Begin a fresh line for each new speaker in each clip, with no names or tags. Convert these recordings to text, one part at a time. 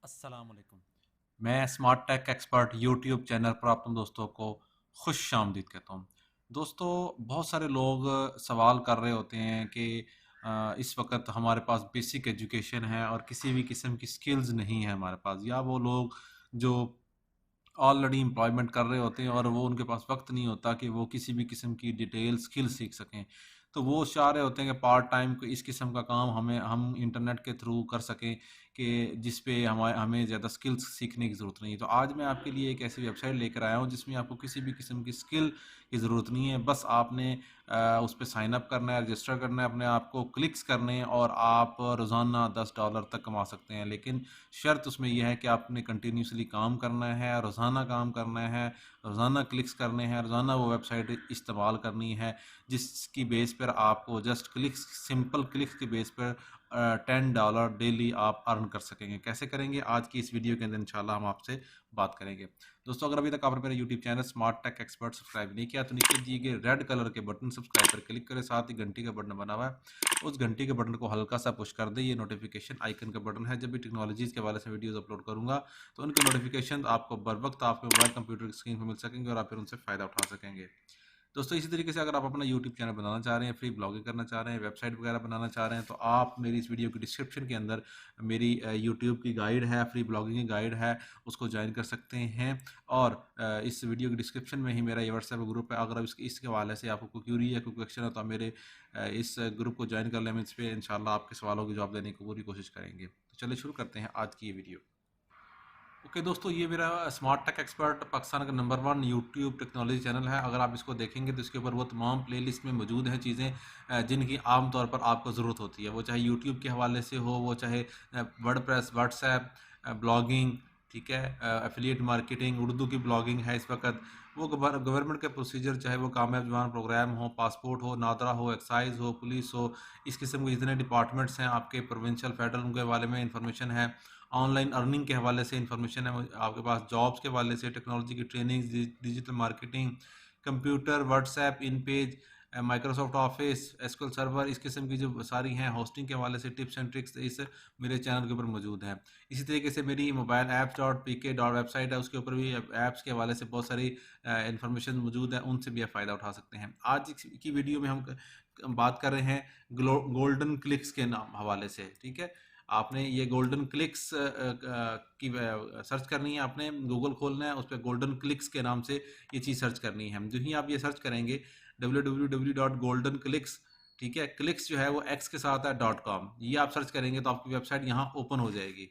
अस्सलाम वालेकुम। मैं smart tech expert YouTube channel पर आप दोस्तों को खुश आमदीद कहता हूँ। दोस्तों, बहुत सारे लोग सवाल कर रहे होते हैं कि इस वक्त हमारे पास बेसिक एजुकेशन है और किसी भी किस्म की स्किल्स नहीं है हमारे पास, या वो लोग जो ऑलरेडी एम्प्लॉयमेंट कर रहे होते हैं और वो उनके पास वक्त नहीं होता कि वो किसी भी किस्म की डिटेल स्किल सीख सकें। तो वो चाह रहे होते हैं कि पार्ट टाइम को इस किस्म का काम हम इंटरनेट के थ्रू कर सकें कि जिस पे हमें ज़्यादा स्किल्स सीखने की ज़रूरत नहीं है। तो आज मैं आपके लिए एक ऐसी वेबसाइट लेकर आया हूँ जिसमें आपको किसी भी किस्म की स्किल की ज़रूरत नहीं है। बस आपने उस पे साइन अप करना है, रजिस्टर करना है, अपने आप को क्लिक्स करने हैं और आप रोज़ाना $10 तक कमा सकते हैं। लेकिन शर्त उसमें यह है कि आपने कंटिन्यूसली काम करना है, रोज़ाना काम करना है, रोज़ाना क्लिक्स करने हैं, रोज़ाना वो वेबसाइट इस्तेमाल करनी है जिसकी बेस पर आपको जस्ट क्लिक्स, सिंपल क्लिक्स की बेस पर $10 डेली आप अर्न कर सकेंगे। कैसे करेंगे, आज की इस वीडियो के अंदर इंशाल्लाह हम आपसे बात करेंगे। दोस्तों, अगर अभी तक आपने मेरे YouTube channel smart tech expert subscribe नहीं किया तो नीचे दिए गए रेड कलर के बटन सब्सक्राइब पर क्लिक करें, साथ ही घंटी का बटन बना हुआ है उस घंटी के बटन को हल्का सा पुश कर दें। ये नोटिफिकेशन आइकन का बटन है। जब भी टेक्नोलॉजीज़ के हवाले से वीडियोस अपलोड करूंगा तो उनके नोटिफिकेशन आपको बर वक्त आपके मोबाइल कंप्यूटर की स्क्रीन पर मिल सकेंगे और आप फिर उनसे फ़ायदा उठा सकेंगे। दोस्तों, इसी तरीके से अगर आप अपना यूट्यूब चैनल बनाना चाह रहे हैं, फ्री ब्लॉगिंग करना चाह रहे हैं, वेबसाइट वगैरह बनाना चाह रहे हैं, तो आप मेरी इस वीडियो की डिस्क्रिप्शन के अंदर मेरी यूट्यूब की गाइड है, फ्री ब्लॉगिंग की गाइड है, उसको ज्वाइन कर सकते हैं। और इस वीडियो की डिस्क्रिप्शन में ही मेरा ये व्हाट्सएप ग्रुप है। अगर इसके हवाले से आपको कोई क्यूरी है, कोई क्वेश्चन है, तो आप मेरे इस ग्रुप को ज्वाइन कर लें। हम इस पर इंशाल्लाह आपके सवालों के जवाब देने की पूरी कोशिश करेंगे। तो चलिए शुरू करते हैं आज की ये वीडियो। ओके दोस्तों, ये मेरा स्मार्ट टेक एक्सपर्ट पाकिस्तान का नंबर 1 यूट्यूब टेक्नोलॉजी चैनल है। अगर आप इसको देखेंगे तो इसके ऊपर वो तमाम प्लेलिस्ट में मौजूद हैं चीज़ें जिनकी आम तौर पर आपको ज़रूरत होती है। वो चाहे यूट्यूब के हवाले से हो, वो चाहे वर्डप्रेस, व्हाट्सएप, ब्लॉगिंग, ठीक है, एफिलिएट मार्केटिंग, उर्दू की ब्लॉगिंग है इस वक्त, वो गवर्नमेंट के प्रोसीजर, चाहे वो कामयाब जवान प्रोग्राम हो, पासपोर्ट हो, नादरा हो, एक्साइज हो, पुलिस हो, इस किस्म के जितने डिपार्टमेंट्स हैं आपके प्रोविंशियल, फेडरल, उनके बारे में इंफॉर्मेशन है। ऑनलाइन अर्निंग के हवाले से इंफॉर्मेशन है आपके पास, जॉब्स के हवाले से, टेक्नोलॉजी की training, digital marketing, computer, WhatsApp, इन page, Microsoft office, SQL server, इस किस्म की जो सारी हैं होस्टिंग के हवाले से टिप्स एंड ट्रिक्स इस मेरे चैनल के ऊपर मौजूद हैं। इसी तरीके से मेरी मोबाइल ऐप्स डॉट पी के डॉट वेबसाइट है, उसके ऊपर भी ऐप्स के हवाले से बहुत सारी इंफॉर्मेशन मौजूद है, उनसे भी आप फ़ायदा उठा सकते हैं। आज की वीडियो में हम बात कर रहे हैं गोल्डन क्लिक्स के नाम हवाले से। ठीक है, आपने ये गोल्डन क्लिक्स की सर्च करनी है, आपने गूगल खोलना है, उस पर गोल्डन क्लिक्स के नाम से ये चीज़ सर्च करनी है। जो ही आप ये सर्च करेंगे www.goldenclicks, ठीक है, क्लिक्स जो है वो एक्स के साथ है .com, ये आप सर्च करेंगे तो आपकी वेबसाइट यहाँ ओपन हो जाएगी।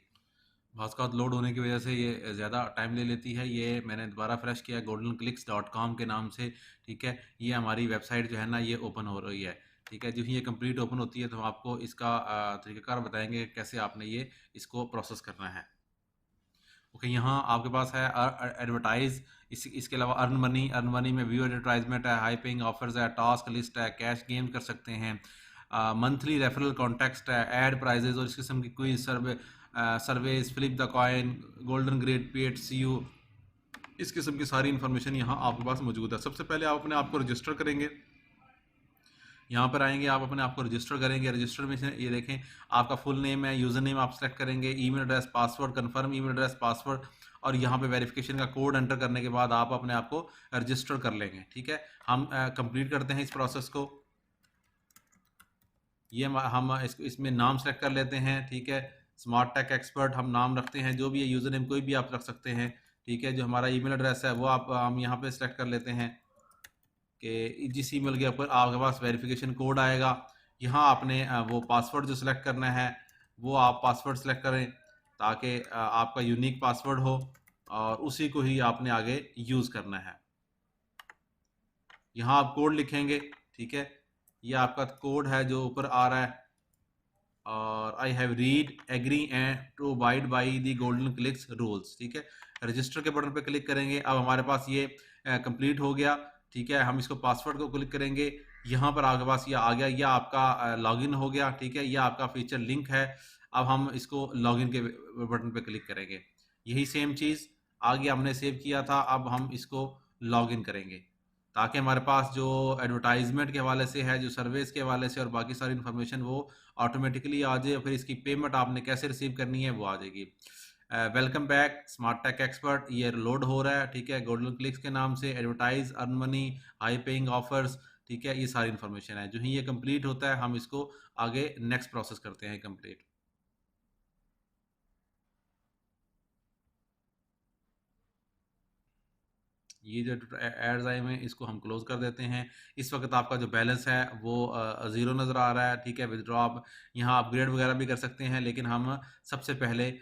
भास्कर लोड होने की वजह से ये ज़्यादा टाइम ले लेती है। ये मैंने दोबारा फ्रेश किया goldenclicks.com के नाम से। ठीक है, ये हमारी वेबसाइट जो है ना ये ओपन हो रही है। ठीक है, जो ही ये कंप्लीट ओपन होती है तो हम आपको इसका तरीक़ाकार बताएंगे कैसे आपने ये इसको प्रोसेस करना है। ओके, यहाँ आपके पास है एडवर्टाइज, इसके अलावा अर्न मनी में व्यू एडवर्टाइजमेंट है, हाई पेइंग ऑफर्स है, टास्क लिस्ट है, कैश गेम कर सकते हैं, मंथली रेफरल कॉन्टेक्स्ट है, एड प्राइजेज और इस किस्म की कोई surveys, flip the coin, golden grade paid see you, इस किस्म की सारी इन्फॉर्मेशन यहाँ आपके पास मौजूद है। सबसे पहले आप अपने आप को रजिस्टर करेंगे। यहाँ पर आएंगे, आप अपने आप को रजिस्टर करेंगे। रजिस्टर में से ये देखें आपका फुल नेम है, यूज़र नेम आप सेलेक्ट करेंगे, email address, password, confirm email address, password, और यहाँ पे वेरिफिकेशन का कोड एंटर करने के बाद आप अपने आप को रजिस्टर कर लेंगे। ठीक है, हम कंप्लीट करते हैं इस प्रोसेस को। ये हम इसमें नाम सेलेक्ट कर लेते हैं। ठीक है, स्मार्ट टेक एक्सपर्ट हम नाम रखते हैं, जो भी है यूज़र नेम कोई भी आप रख सकते हैं। ठीक है, जो हमारा ईमेल एड्रेस है वो आप हम यहाँ पे सेलेक्ट कर लेते हैं कि जिस ईमेल के ऊपर आपके पास वेरिफिकेशन कोड आएगा, यहाँ आपने वो पासवर्ड जो सिलेक्ट करना है वो आप पासवर्ड सेलेक्ट करें ताकि आपका यूनिक पासवर्ड हो और उसी को ही आपने आगे यूज़ करना है। यहाँ आप कोड लिखेंगे। ठीक है, ये आपका कोड है जो ऊपर आ रहा है, और I have read agree and to abide by the golden clicks rules. ठीक है, रजिस्टर के बटन पे क्लिक करेंगे। अब हमारे पास ये कंप्लीट हो गया। ठीक है, हम इसको पासवर्ड को क्लिक करेंगे, यहाँ पर आपके पास ये आ गया, यह आपका लॉगिन हो गया। ठीक है, यह आपका फीचर लिंक है। अब हम इसको लॉगिन के बटन पे क्लिक करेंगे, यही सेम चीज़ आगे हमने सेव किया था। अब हम इसको लॉगिन करेंगे ताकि हमारे पास जो एडवर्टाइजमेंट के हवाले से है, जो सर्विस के हवाले से और बाकी सारी इन्फॉर्मेशन वो ऑटोमेटिकली आ जाए, फिर इसकी पेमेंट आपने कैसे रिसीव करनी है वो आ जाएगी। Welcome back smart tech expert, ये लोड हो रहा है, ठीक है, गोल्डन क्लिक्स के नाम से, advertise, earn money, high paying offers, ठीक है, ये सारी इन्फॉर्मेशन है। जो ही ये कंप्लीट होता है हम इसको आगे नेक्स्ट प्रोसेस करते हैं कंप्लीट। ये जो एड्स आए हुए हैं इसको हम क्लोज कर देते हैं। इस वक्त आपका जो बैलेंस है वो ज़ीरो नज़र आ रहा है, ठीक है। विदड्रॉ आप यहाँ अपग्रेड वगैरह भी कर सकते हैं, लेकिन हम सबसे पहले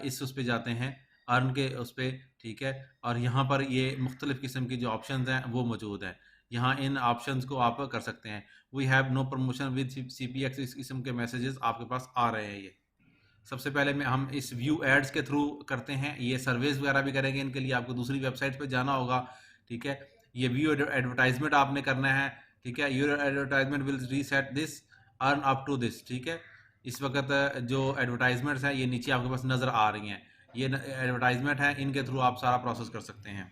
इस उस पे जाते हैं, अर्न के उस पे, ठीक है। और यहाँ पर ये मुख्तलिफ़ किस्म की जो ऑप्शंस हैं वो मौजूद हैं। यहाँ इन ऑप्शंस को आप कर सकते हैं। We have no promotion with CPX, इस किस्म के मैसेजेस आपके पास आ रहे हैं। ये सबसे पहले में हम इस व्यू एड्स के थ्रू करते हैं। ये सर्वेस वगैरह भी करेंगे, इनके लिए आपको दूसरी वेबसाइट पे जाना होगा, ठीक है। ये व्यू एडवर्टाइजमेंट आपने करना है, ठीक है। Your advertisement will reset this, earn up to this, ठीक है। इस वक्त जो एडवर्टाइजमेंट्स हैं ये नीचे आपके पास नज़र आ रही हैं, ये एडवर्टाइजमेंट है, इनके थ्रू आप सारा प्रोसेस कर सकते हैं।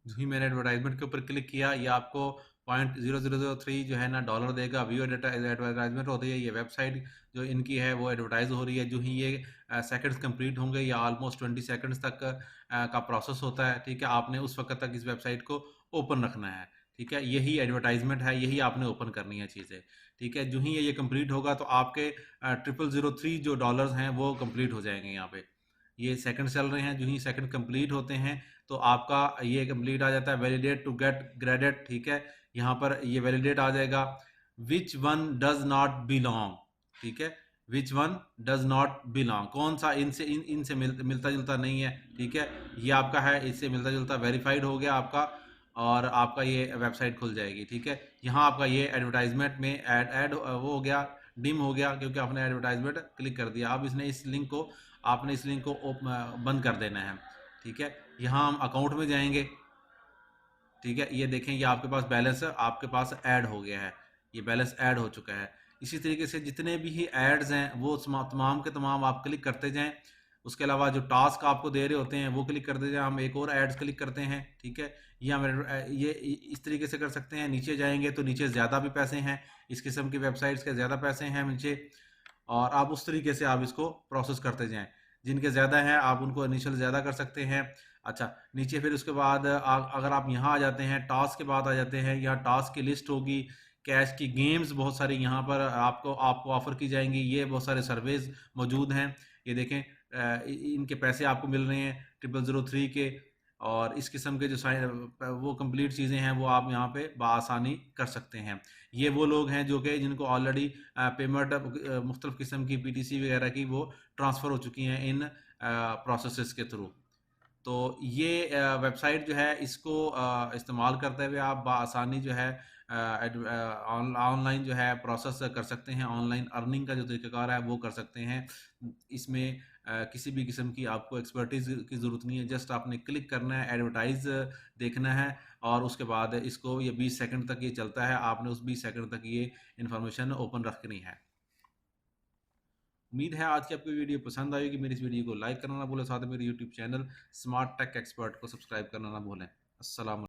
जो ही मैंने एडवर्टाइजमेंट के ऊपर क्लिक किया, ये आपको 0.0003 जो है ना डॉलर देगा। व्यू एडवर्टाइजमेंट होती है, ये वेबसाइट जो इनकी है वो एडवर्टाइज हो रही है। जो ही ये सेकंड्स कंप्लीट होंगे या ऑलमोस्ट 20 सेकंड्स तक का प्रोसेस होता है, ठीक है। आपने उस वक्त तक इस वेबसाइट को ओपन रखना है, ठीक है। यही एडवर्टाइजमेंट है, यही आपने ओपन करनी है चीज़ें, ठीक है। जो ही ये कंप्लीट होगा तो आपके 0003 जो डॉलर्स हैं वो कंप्लीट हो जाएंगे। यहाँ पे ये सेकंड चल रहे हैं। जो ही सेकंड कंप्लीट होते हैं तो आपका ये कंप्लीट आ जाता है, वैलिडेट टू गेट क्रेडिट, ठीक है। यहाँ पर ये वैलिडेट आ जाएगा। Which one does not belong, ठीक है। Which one does not belong, कौन सा इनसे मिलता जुलता नहीं है, ठीक है। ये आपका है, इससे मिलता जुलता, वेरीफाइड हो गया आपका, और आपका ये वेबसाइट खुल जाएगी, ठीक है। यहाँ आपका ये एडवर्टाइजमेंट में ऐड वो हो गया, डिम हो गया, क्योंकि आपने एडवर्टाइजमेंट क्लिक कर दिया। अब इसने इस लिंक को आपने इस लिंक को बंद कर देना है, ठीक है। यहाँ हम अकाउंट में जाएंगे, ठीक है। ये देखें, ये आपके पास बैलेंस आपके पास ऐड हो गया है, ये बैलेंस ऐड हो चुका है। इसी तरीके से जितने भी ही एड्स हैं वो तमाम के तमाम आप क्लिक करते जाएं। उसके अलावा जो टास्क आपको दे रहे होते हैं वो क्लिक करते जाएं। हम एक और एड्स क्लिक करते हैं, ठीक है। ये हम ये इस तरीके से कर सकते हैं। नीचे जाएंगे तो नीचे ज़्यादा भी पैसे हैं, इस किस्म की वेबसाइट्स के ज़्यादा पैसे हैं नीचे, और आप उस तरीके से आप इसको प्रोसेस करते जाएं। जिनके ज़्यादा हैं आप उनको इनिशियल ज़्यादा कर सकते हैं। अच्छा, नीचे फिर उसके बाद अगर आप यहाँ आ जाते हैं, टास्क के बाद आ जाते हैं, यहाँ टास्क की लिस्ट होगी, कैश की गेम्स बहुत सारी यहाँ पर आपको आपको ऑफर की जाएंगी। ये बहुत सारे सर्वेज मौजूद हैं, ये देखें, इनके पैसे आपको मिल रहे हैं 0003 के। और इस किस्म के जो वो कंप्लीट चीज़ें हैं वो आप यहाँ पे बआसानी कर सकते हैं। ये वो लोग हैं जो कि जिनको ऑलरेडी पेमेंट मुख्तलिफ़ किस्म की PTC वगैरह की वो ट्रांसफ़र हो चुकी हैं इन प्रोसेसेस के थ्रू। तो ये वेबसाइट जो है इसको इस्तेमाल करते हुए आप बआसानी जो है ऑनलाइन जो है प्रोसेस कर सकते हैं। ऑनलाइन अर्निंग का जो तरीक़ाकार है वो कर सकते हैं। इसमें किसी भी किस्म की आपको एक्सपर्टीज़ की ज़रूरत नहीं है। जस्ट आपने क्लिक करना है, एडवर्टाइज़ देखना है, और उसके बाद इसको ये 20 सेकंड तक ये चलता है। आपने उस 20 सेकंड तक ये इन्फॉर्मेशन ओपन रखनी है। उम्मीद है आज की आपको वीडियो पसंद आएगी। मेरी इस वीडियो को लाइक करना ना भूलें, साथ में मेरे YouTube channel smart tech expert को सब्सक्राइब करना ना भूलें। अस्सलाम।